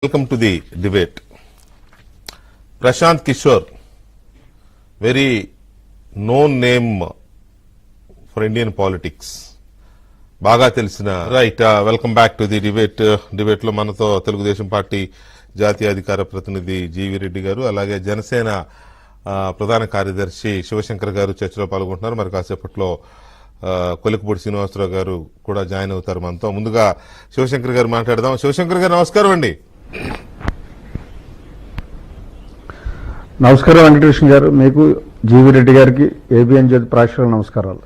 Welcome to the debate. Prashant Kishore, very known name for Indian politics. బాగా తెలిసిన right welcome back to the debate లో మనతో Telugu Desam party జాతీయ అధికార ప్రతినిధి జీవి రెడ్డి గారు అలాగే జనసేన ప్రధాన కార్యదర్శి శివశంకర్ గారు చర్చలో పాల్గొంటున్నారు. మరి కాసేపట్లో కొలికపూడి శ్రీనివాసరావు గారు కూడా జాయిన్ అవుతారు మనతో. ముందుగా శివశంకర్ గారు మాట్లాడదాం. శివశంకర్ గారు నమస్కారం అండి. నమస్కారం వెంకటకృష్ణ గారు, మీకు జీవి రెడ్డి గారికి ఏబిఎన్ జ్యోతి ప్రేక్షకులకు నమస్కారాలు.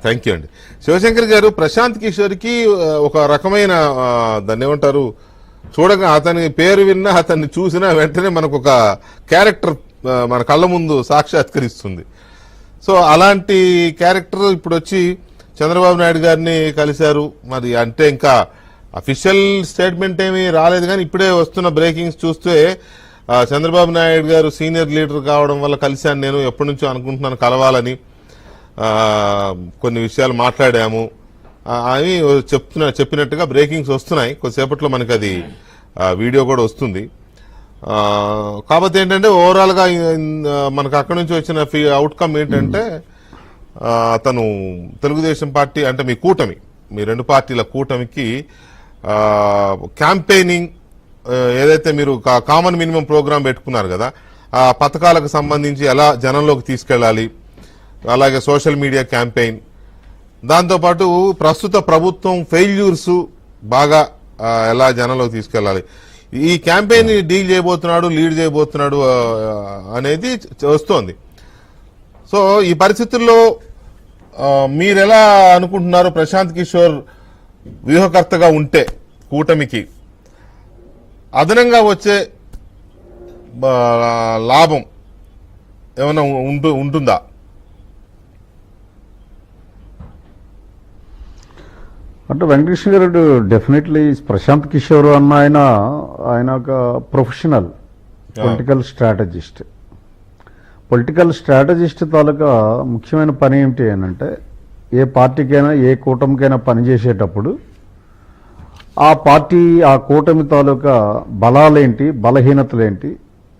థ్యాంక్ యూ అండి. శివశంకర్ గారు, ప్రశాంత్ కిషోర్ కి ఒక రకమైన దాన్ని ఏమంటారు, చూడగా అతని పేరు విన్నా అతన్ని చూసినా వెంటనే మనకు ఒక క్యారెక్టర్ మన కళ్ళ ముందు సాక్షాత్కరిస్తుంది. సో అలాంటి క్యారెక్టర్ ఇప్పుడు వచ్చి చంద్రబాబు నాయుడు గారిని కలిశారు. మరి అంటే ఇంకా అఫీషియల్ స్టేట్మెంట్ ఏమీ రాలేదు, కానీ ఇప్పుడే వస్తున్న బ్రేకింగ్స్ చూస్తే చంద్రబాబు నాయుడు గారు సీనియర్ లీడర్ కావడం వల్ల కలిశాను, నేను ఎప్పటి నుంచో అనుకుంటున్నాను కలవాలని, కొన్ని విషయాలు మాట్లాడాము అని చెప్పినట్టుగా బ్రేకింగ్స్ వస్తున్నాయి. కొద్దిసేపట్లో మనకి అది వీడియో కూడా వస్తుంది. కాకపోతే ఏంటంటే ఓవరాల్ గా మనకు అక్కడి నుంచి వచ్చిన అవుట్కమ్ ఏంటంటే అతను తెలుగుదేశం పార్టీ అంటే మీ రెండు పార్టీల కూటమికి క్యాంపెయినింగ్ ఏదైతే మీరు కామన్ మినిమం ప్రోగ్రాం పెట్టుకున్నారు కదా, ఆ పథకాలకు సంబంధించి ఎలా జనంలోకి తీసుకెళ్లాలి, అలాగే సోషల్ మీడియా క్యాంపెయిన్, దాంతోపాటు ప్రస్తుత ప్రభుత్వం ఫెయిల్యూర్స్ బాగా ఎలా జనంలోకి తీసుకెళ్లాలి, ఈ క్యాంపెయిన్ లీడ్ చేయబోతున్నాడు అనేది వస్తోంది. సో ఈ పరిస్థితుల్లో మీరెలా అనుకుంటున్నారు, ప్రశాంత్ కిషోర్ వ్యూహకర్తగా ఉంటే కూటమికి అదనంగా వచ్చే లాభం ఏమైనా ఉంటుందా? అంటే వెంకటకృష్ణ గారు, డెఫినెట్లీ ప్రశాంత్ కిషోర్ అన్న ఆయన ఒక ప్రొఫెషనల్ పొలిటికల్ స్ట్రాటజిస్ట్ తాలూకా ముఖ్యమైన పని ఏమిటి అంటే, ఏ పార్టీకైనా ఏ కూటమికైనా పనిచేసేటప్పుడు ఆ కూటమి తాలూకా బలాలేంటి, బలహీనతలేంటి,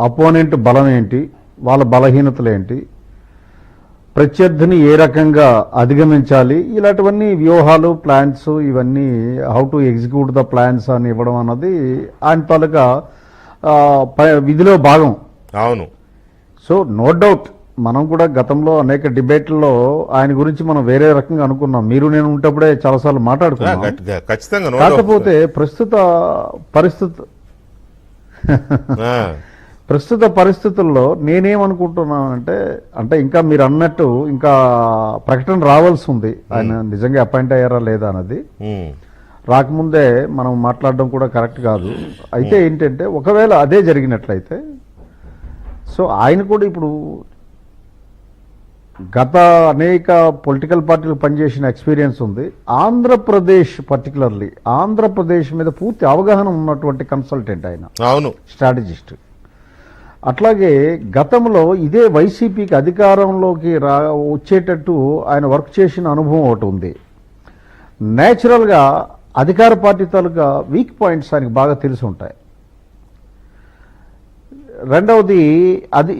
అపోనెంట్ బలం ఏంటి, వాళ్ళ బలహీనతలేంటి, ప్రత్యర్థిని ఏ రకంగా అధిగమించాలి, ఇలాంటివన్నీ వ్యూహాలు, ప్లాన్స్, ఇవన్నీ how to execute the plans అని ఇవ్వడం అన్నది ఆయన తాలూకా విధిలో భాగం. అవును. సో నో డౌట్ మనం కూడా గతంలో అనేక డిబేట్లలో ఆయన గురించి మనం వేరే రకంగా అనుకున్నాం. మీరు నేను ఉంటప్పుడే చాలాసార్లు మాట్లాడుకున్నాం. కాకపోతే ప్రస్తుత పరిస్థితుల్లో నేనేమనుకుంటున్నానంటే, అంటే ఇంకా మీరు అన్నట్టు ఇంకా ప్రకటన రావాల్సి ఉంది, ఆయన నిజంగా అపాయింట్ అయ్యారా లేదా అన్నది. రాకముందే మనం మాట్లాడడం కూడా కరెక్ట్ కాదు. అయితే ఏంటంటే, ఒకవేళ అదే జరిగినట్లయితే, సో ఆయన కూడా ఇప్పుడు గత అనేక పొలిటికల్ పార్టీలు పనిచేసిన ఎక్స్పీరియన్స్ ఉంది. ఆంధ్రప్రదేశ్ మీద పూర్తి అవగాహన ఉన్నటువంటి కన్సల్టెంట్ ఆయన. అవును, స్ట్రాటజిస్ట్. అట్లాగే గతంలో ఇదే వైసీపీకి అధికారంలోకి వచ్చేటట్టు ఆయన వర్క్ చేసిన అనుభవం ఒకటి ఉంది. నేచురల్గా అధికార పార్టీ తాలూకా వీక్ పాయింట్స్ ఆయనకు బాగా తెలిసి ఉంటాయి. రెండవది, అది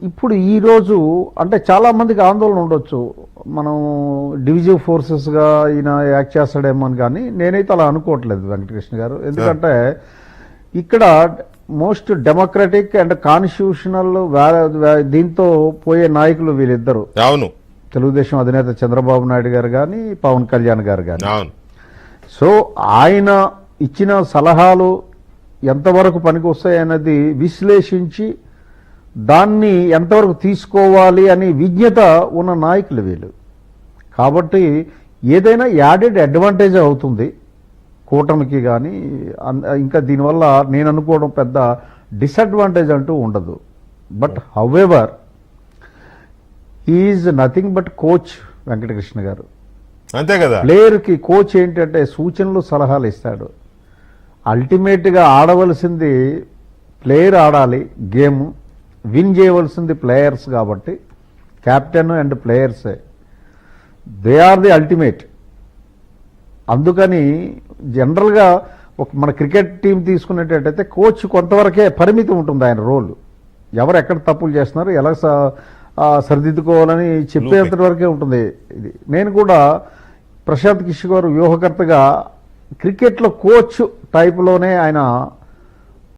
ఇప్పుడు ఈరోజు అంటే చాలామందికి ఆందోళన ఉండొచ్చు, మనం డివిజివ్ ఫోర్సెస్గా ఈయన యాక్ట్ చేస్తాడేమో అని, కానీ నేనైతే అలా అనుకోవట్లేదు వెంకటకృష్ణ గారు. ఎందుకంటే ఇక్కడ మోస్ట్ డెమోక్రటిక్ అండ్ కాన్స్టిట్యూషనల్ దీంతో పోయే నాయకులు వీళ్ళిద్దరు. అవును, తెలుగుదేశం అధినేత చంద్రబాబు నాయుడు గారు కానీ, పవన్ కళ్యాణ్ గారు కానీ. సో ఆయన ఇచ్చిన సలహాలు ఎంతవరకు పనికి వస్తాయన్నది విశ్లేషించి దాన్ని ఎంతవరకు తీసుకోవాలి అని విజ్ఞత ఉన్న నాయకులు వీళ్ళు. కాబట్టి ఏదైనా యాడెడ్ అడ్వాంటేజ్ అవుతుంది కూటమికి, కానీ ఇంకా దీనివల్ల నేను అనుకోవడం పెద్ద డిసడ్వాంటేజ్ అంటూ ఉండదు. But however is nothing but coach Venkatakrishna గారు. అంతే కదా. ప్లేయర్కి కోచ్ ఏంటంటే సూచనలు, సలహాలు ఇస్తాడు. అల్టిమేట్గా ఆడవలసింది ప్లేయర్, ఆడాలి గేమ్, విన్ చేయవలసింది ప్లేయర్స్. కాబట్టి కెప్టెన్ అండ్ ప్లేయర్సే, దే ఆర్ ది అల్టిమేట్. అందుకని జనరల్గా మన క్రికెట్ టీం తీసుకునేటట్టయితే కోచ్ కొంతవరకే పరిమితి ఉంటుంది ఆయన రోల్. ఎవరు ఎక్కడ తప్పులు చేస్తున్నారు, ఎలా సరిదిద్దుకోవాలని చెప్పేంత వరకే ఉంటుంది ఇది. నేను కూడా ప్రశాంత్ కిషోర్ వ్యూహకర్తగా క్రికెట్లో కోచ్ టైప్లోనే ఆయన